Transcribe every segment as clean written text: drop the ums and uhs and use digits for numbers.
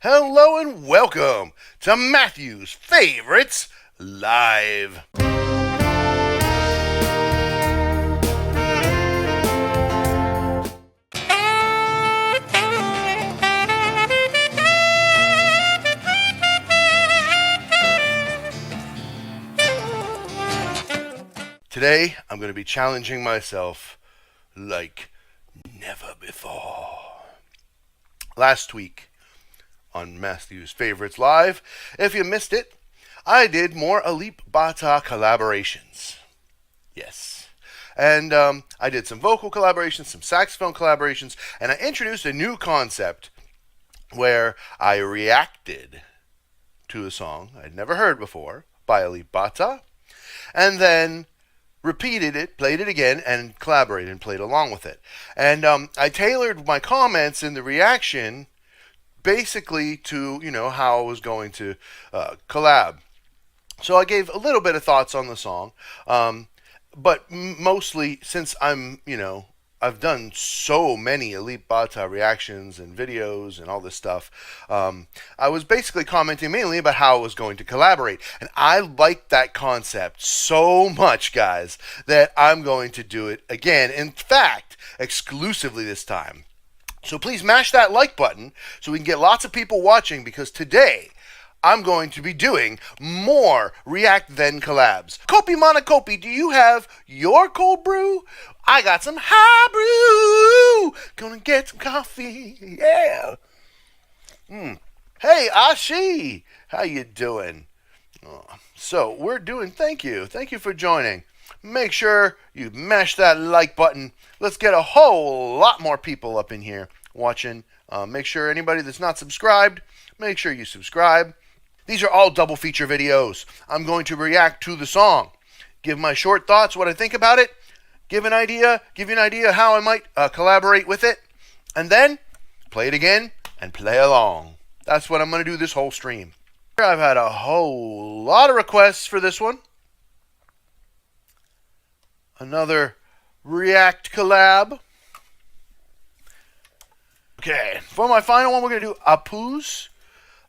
Hello and welcome to Matthew's Favorites Live. Today, I'm going to be challenging myself like never before. Last week on Matthew's Favorites Live, if you missed it, I did more Alip Ba Ta collaborations. Yes. And I did some vocal collaborations, some saxophone collaborations, and I introduced a new concept where I reacted to a song I'd never heard before by Alip Ba Ta, and then repeated it, played it again, and collaborated and played along with it. And I tailored my comments in the reaction basically to, how I was going to collab. So I gave a little bit of thoughts on the song, but mostly since I've done so many Alip Ba Ta reactions and videos and all this stuff. I was basically commenting mainly about how I was going to collaborate. And I like that concept so much, guys, that I'm going to do it again. In fact, exclusively this time. So please mash that like button so we can get lots of people watching, because today I'm going to be doing more React Then collabs. Kopi Mana Kopi, do you have your cold brew? I got some high brew. Gonna get some coffee. Yeah. Hey, Ashi. How you doing? So we're doing, thank you. Thank you for joining. Make sure you mash that like button. Let's get a whole lot more people up in here watching. Make sure anybody that's not subscribed, make sure you subscribe. These are all double feature videos. I'm going to react to the song, give my short thoughts, what I think about it, give you an idea how I might collaborate with it, and then play it again and play along. That's what I'm going to do this whole stream. I've had a whole lot of requests for this one. Another React collab. Okay, for my final one, we're going to do Apuse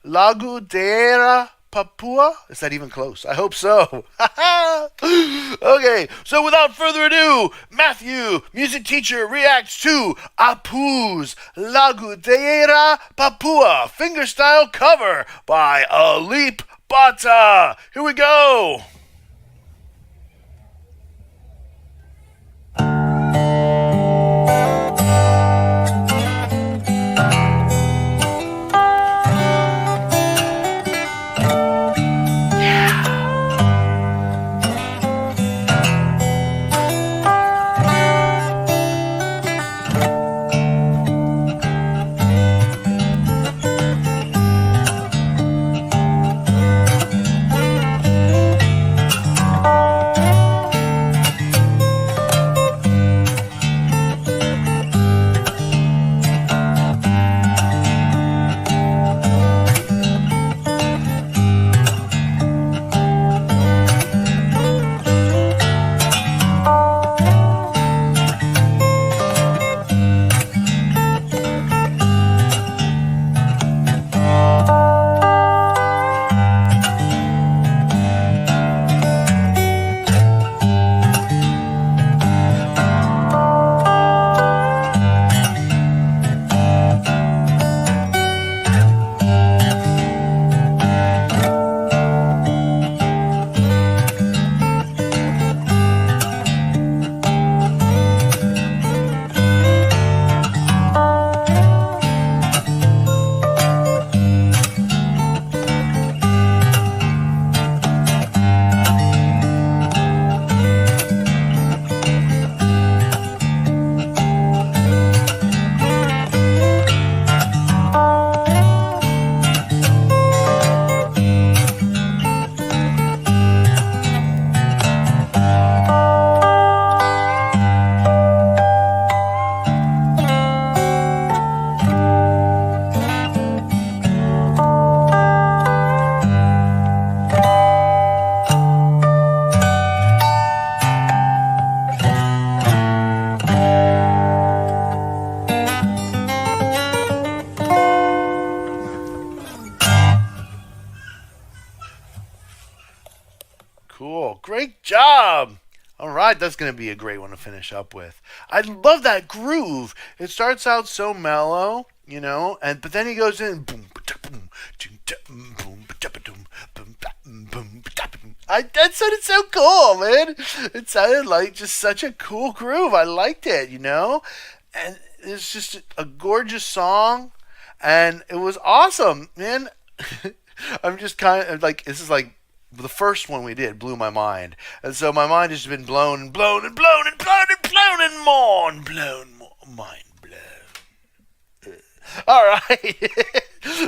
Lagu Daerah Papua. Is that even close? I hope so. Okay, so without further ado, Matthew, music teacher, reacts to Apuse Lagu Daerah Papua, fingerstyle cover by Alip Ba Ta. Here we go. That's going to be a great one to finish up with. I love that groove. It starts out so mellow, and but then he goes in boom, boom, boom, boom. That sounded so cool, man. It sounded like just such a cool groove. I liked it, and it's just a gorgeous song, and it was awesome, man. I'm just kind of like, this is like the first one we did blew my mind, and so my mind has been blown and blown and blown and blown and blown and more and blown, mind blown. All right.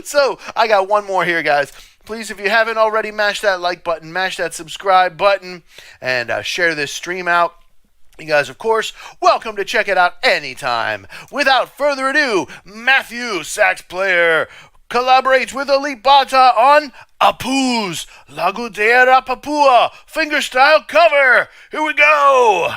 So I got one more here, guys. Please, if you haven't already, mash that like button, mash that subscribe button, and share this stream out. You guys, of course, welcome to check it out anytime. Without further ado, Matthew, sax player, collaborates with Alip Ba Ta on Apuse Lagu Daerah Papua fingerstyle cover. Here we go.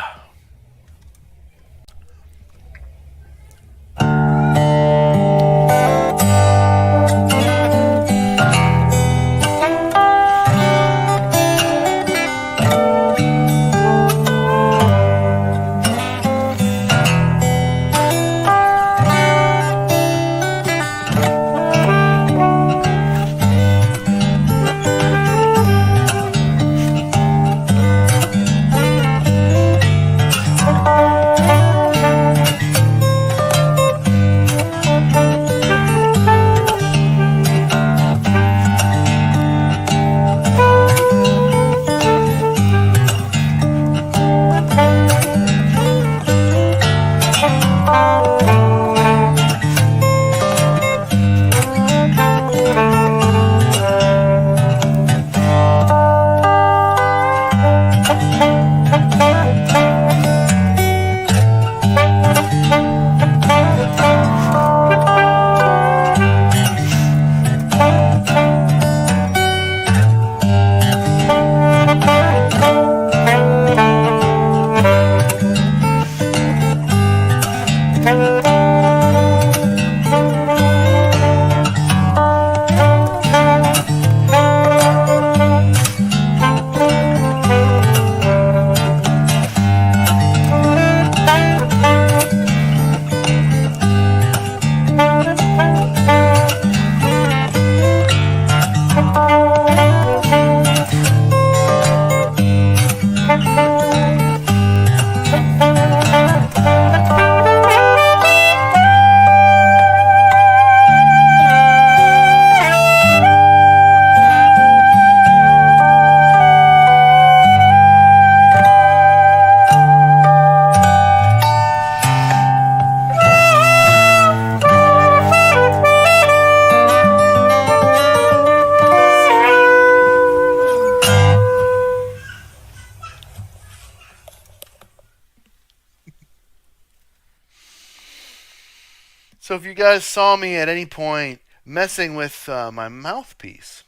So if you guys saw me at any point messing with my mouthpiece,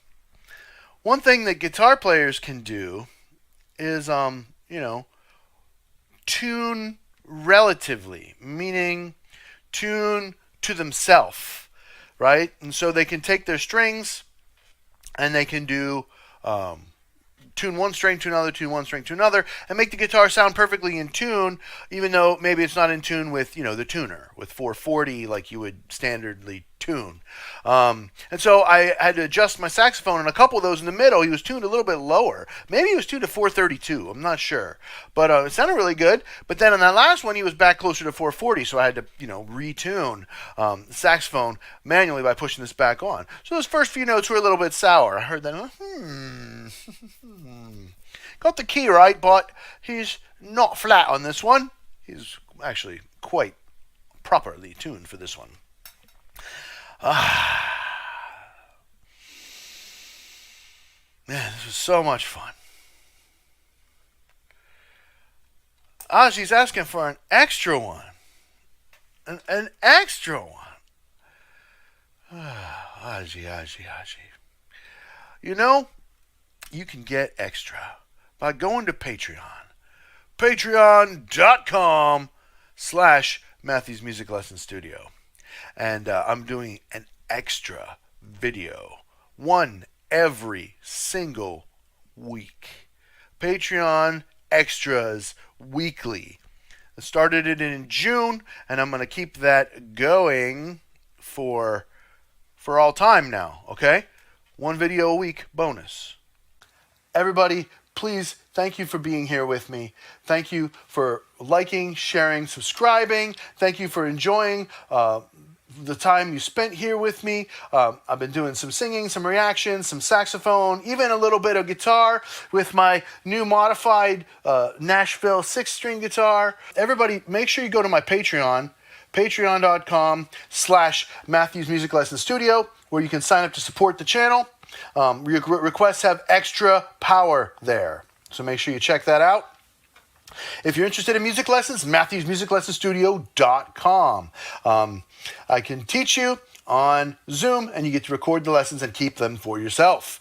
one thing that guitar players can do is, tune relatively, meaning tune to themselves, right? And so they can take their strings and they can do tune one string to another, tune one string to another, and make the guitar sound perfectly in tune, even though maybe it's not in tune with, the tuner, with 440 like you would standardly tune. And so I had to adjust my saxophone, and a couple of those in the middle, he was tuned a little bit lower. Maybe he was tuned to 432, I'm not sure. But it sounded really good. But then on that last one, he was back closer to 440, so I had to, retune the saxophone manually by pushing this back on. So those first few notes were a little bit sour. I heard that, got the key right, but he's not flat on this one. He's actually quite properly tuned for this one. Man, this was so much fun. Ozzy's asking for an extra one. An extra one. Ozzy. You can get extra by going to Patreon. Patreon.com/Matthew's Music Lesson Studio. And I'm doing an extra video, one every single week. Patreon extras weekly. I started it in June, and I'm going to keep that going for all time now, okay? One video a week bonus. Everybody, please, thank you for being here with me. Thank you for liking, sharing, subscribing. Thank you for enjoying the time you spent here with me. I've been doing some singing, some reactions, some saxophone, even a little bit of guitar with my new modified Nashville 6-string guitar. Everybody, make sure you go to my Patreon, patreon.com/Matthews Music Lesson Studio, where you can sign up to support the channel. Requests have extra power there, so make sure you check that out. If you're interested in music lessons, MatthewsMusicLessonStudio.com. I can teach you on Zoom, and you get to record the lessons and keep them for yourself.